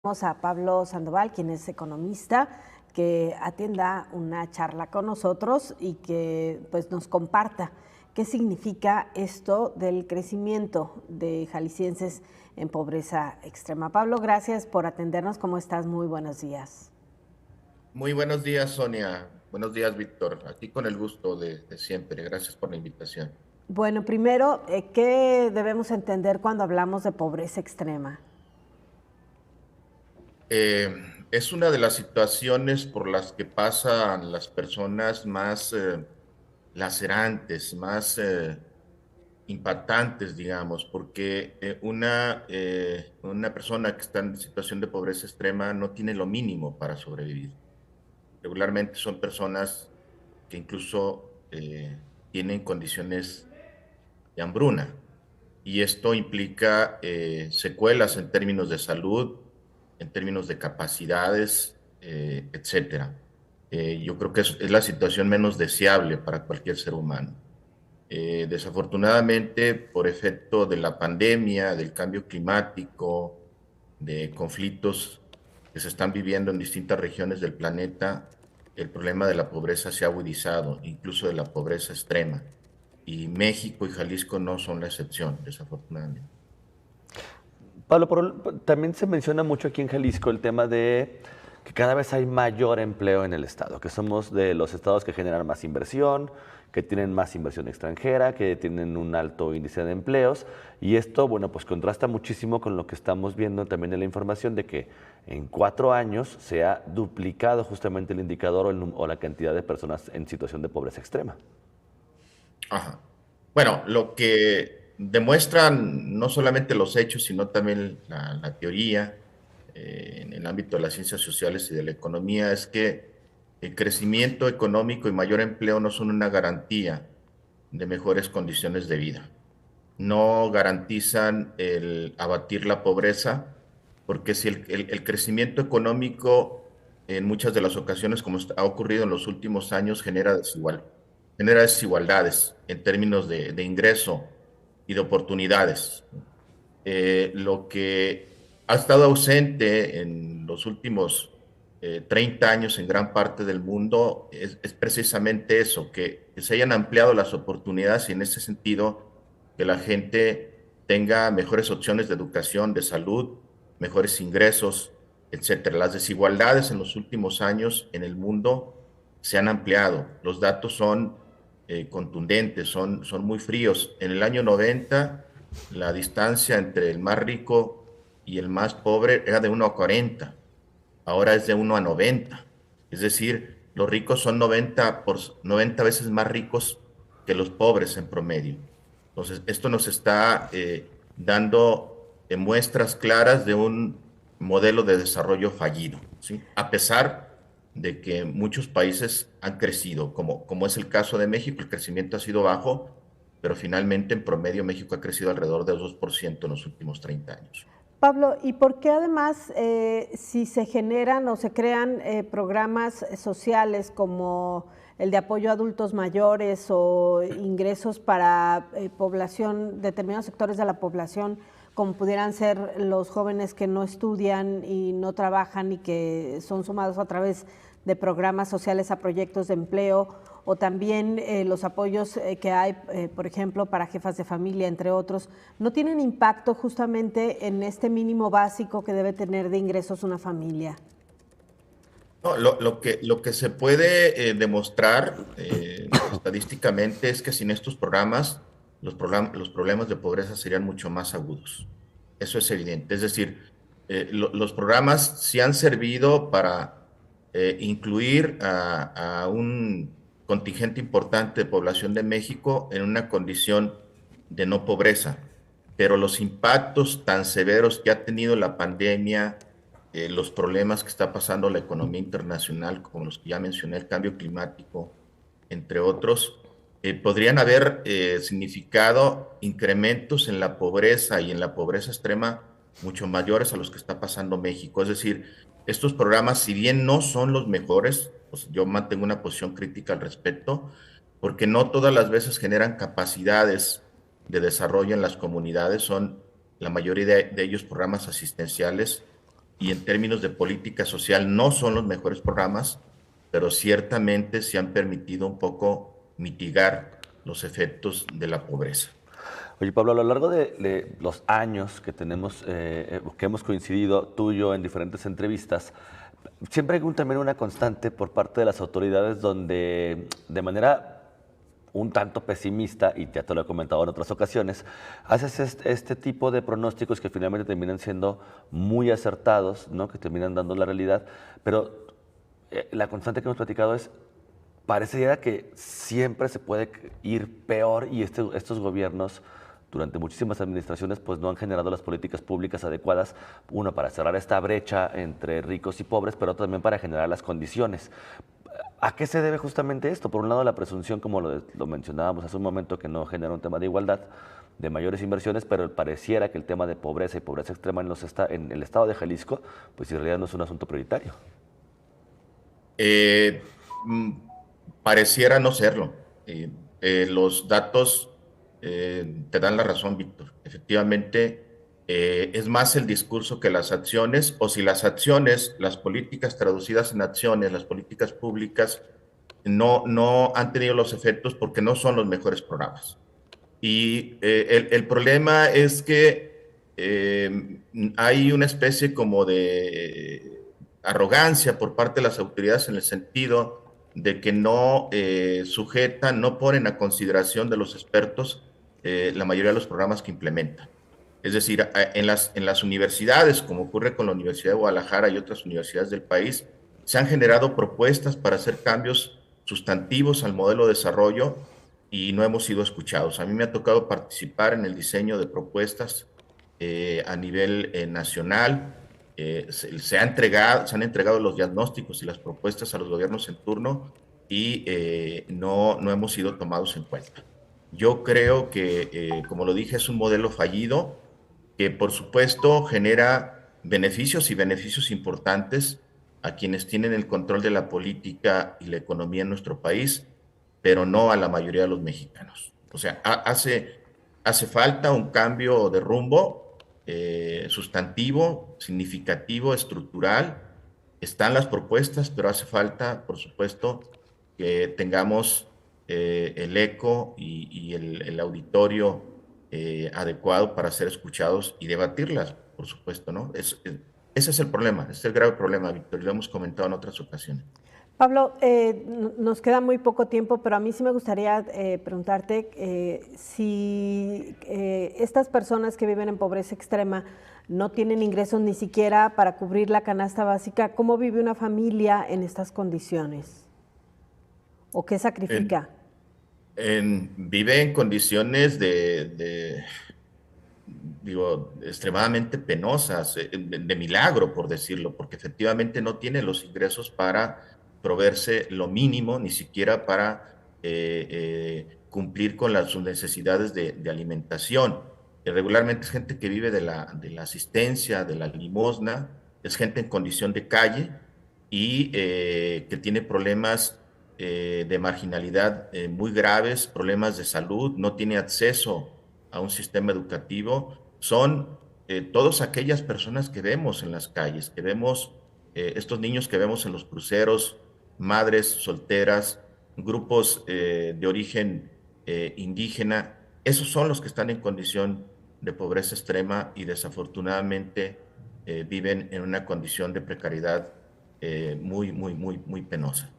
A Pablo Sandoval, quien es economista, que atienda una charla con nosotros y que pues nos comparta qué significa esto del crecimiento de jaliscienses en pobreza extrema. Pablo, gracias por atendernos. ¿Cómo estás? Muy buenos días. Muy buenos días, Sonia. Buenos días, Víctor. Aquí con el gusto de siempre. Gracias por la invitación. Bueno, primero, ¿qué debemos entender cuando hablamos de pobreza extrema? Eh, es una de las situaciones por las que pasan las personas más lacerantes, más impactantes, digamos, porque una persona que está en situación de pobreza extrema no tiene lo mínimo para sobrevivir. Regularmente son personas que incluso tienen condiciones de hambruna. Y esto implica secuelas en términos de salud, en términos de capacidades, etcétera. Yo creo que es la situación menos deseable para cualquier ser humano. Desafortunadamente, por efecto de la pandemia, del cambio climático, de conflictos que se están viviendo en distintas regiones del planeta, el problema de la pobreza se ha agudizado, incluso de la pobreza extrema. Y México y Jalisco no son la excepción, desafortunadamente. Pablo, también se menciona mucho aquí en Jalisco el tema de que cada vez hay mayor empleo en el estado, que somos de los estados que generan más inversión, que tienen más inversión extranjera, que tienen un alto índice de empleos, y esto, bueno, pues contrasta muchísimo con lo que estamos viendo también en la información de que en 4 años se ha duplicado justamente el indicador o la cantidad de personas en situación de pobreza extrema. Ajá. Bueno, lo que demuestran no solamente los hechos, sino también la teoría en el ámbito de las ciencias sociales y de la economía es que el crecimiento económico y mayor empleo no son una garantía de mejores condiciones de vida. No garantizan el abatir la pobreza, porque si el crecimiento económico en muchas de las ocasiones, como ha ocurrido en los últimos años, genera desigualdades en términos de ingreso y de oportunidades. Lo que ha estado ausente en los últimos 30 años en gran parte del mundo es precisamente eso, que se hayan ampliado las oportunidades y en ese sentido que la gente tenga mejores opciones de educación, de salud, mejores ingresos, etcétera. Las desigualdades en los últimos años en el mundo se han ampliado. Los datos son contundentes, son muy fríos. En el año 90 la distancia entre el más rico y el más pobre era de 1 a 40, ahora es de 1 a 90. Es decir, los ricos son 90 veces más ricos que los pobres en promedio. Entonces, esto nos está dando muestras claras de un modelo de desarrollo fallido, ¿sí? A pesar de que muchos países han crecido, como es el caso de México, el crecimiento ha sido bajo, pero finalmente en promedio México ha crecido alrededor del 2% en los últimos 30 años. Pablo, ¿y por qué además si se generan o se crean programas sociales como el de apoyo a adultos mayores o ingresos para población, determinados sectores de la población, como pudieran ser los jóvenes que no estudian y no trabajan y que son sumados a través de programas sociales a proyectos de empleo, o también los apoyos que hay, por ejemplo, para jefas de familia, entre otros, no tienen impacto justamente en este mínimo básico que debe tener de ingresos una familia? No, lo que se puede demostrar estadísticamente es que sin estos programas, los problemas de pobreza serían mucho más agudos. Eso es evidente. Es decir, los programas sí han servido para incluir a un contingente importante de población de México en una condición de no pobreza, pero los impactos tan severos que ha tenido la pandemia, los problemas que está pasando la economía internacional, como los que ya mencioné, el cambio climático, entre otros, podrían haber significado incrementos en la pobreza y en la pobreza extrema mucho mayores a los que está pasando México. Es decir, estos programas, si bien no son los mejores, pues yo mantengo una posición crítica al respecto, porque no todas las veces generan capacidades de desarrollo en las comunidades, son la mayoría de ellos programas asistenciales y en términos de política social no son los mejores programas, pero ciertamente se han permitido un poco mitigar los efectos de la pobreza. Oye, Pablo, a lo largo de los años que tenemos, que hemos coincidido tú y yo en diferentes entrevistas, siempre hay también una constante por parte de las autoridades donde de manera un tanto pesimista, y ya te lo he comentado en otras ocasiones, haces este tipo de pronósticos que finalmente terminan siendo muy acertados, ¿no? Que terminan dando la realidad, pero la constante que hemos platicado es, pareciera que siempre se puede ir peor y estos gobiernos durante muchísimas administraciones pues no han generado las políticas públicas adecuadas, uno para cerrar esta brecha entre ricos y pobres, pero también para generar las condiciones. ¿A qué se debe justamente esto? Por un lado, la presunción, como lo mencionábamos hace un momento, que no genera un tema de igualdad, de mayores inversiones, pero pareciera que el tema de pobreza y pobreza extrema en el estado de Jalisco, pues en realidad no es un asunto prioritario. Eh, mm, Pareciera no serlo. Los datos te dan la razón, Víctor. Efectivamente, es más el discurso que las acciones, o si las acciones, las políticas traducidas en acciones, las políticas públicas, no han tenido los efectos porque no son los mejores programas. Y el problema es que hay una especie como de arrogancia por parte de las autoridades en el sentido de que no sujetan, no ponen a consideración de los expertos la mayoría de los programas que implementan. Es decir, en las universidades, como ocurre con la Universidad de Guadalajara y otras universidades del país, se han generado propuestas para hacer cambios sustantivos al modelo de desarrollo y no hemos sido escuchados. A mí me ha tocado participar en el diseño de propuestas a nivel nacional. Se han entregado los diagnósticos y las propuestas a los gobiernos en turno y no hemos sido tomados en cuenta. Yo creo que, como lo dije, es un modelo fallido que por supuesto genera beneficios y beneficios importantes a quienes tienen el control de la política y la economía en nuestro país, pero no a la mayoría de los mexicanos. O sea, hace falta un cambio de rumbo sustantivo, significativo, estructural. Están las propuestas, pero hace falta, por supuesto, que tengamos el eco y el auditorio adecuado para ser escuchados y debatirlas, por supuesto, ¿no? Ese es el problema, ese es el grave problema, Víctor, y lo hemos comentado en otras ocasiones. Pablo, nos queda muy poco tiempo, pero a mí sí me gustaría preguntarte si estas personas que viven en pobreza extrema no tienen ingresos ni siquiera para cubrir la canasta básica, ¿cómo vive una familia en estas condiciones? ¿O qué sacrifica? Vive en condiciones digo, extremadamente penosas, de milagro, por decirlo, porque efectivamente no tiene los ingresos para proveerse lo mínimo, ni siquiera para cumplir con sus necesidades de alimentación. Regularmente es gente que vive de la asistencia, de la limosna, es gente en condición de calle y que tiene problemas de marginalidad muy graves, problemas de salud, no tiene acceso a un sistema educativo. Son todas aquellas personas que vemos en las calles, que vemos estos niños que vemos en los cruceros, madres solteras, grupos de origen indígena. Esos son los que están en condición de pobreza extrema y desafortunadamente viven en una condición de precariedad muy penosa.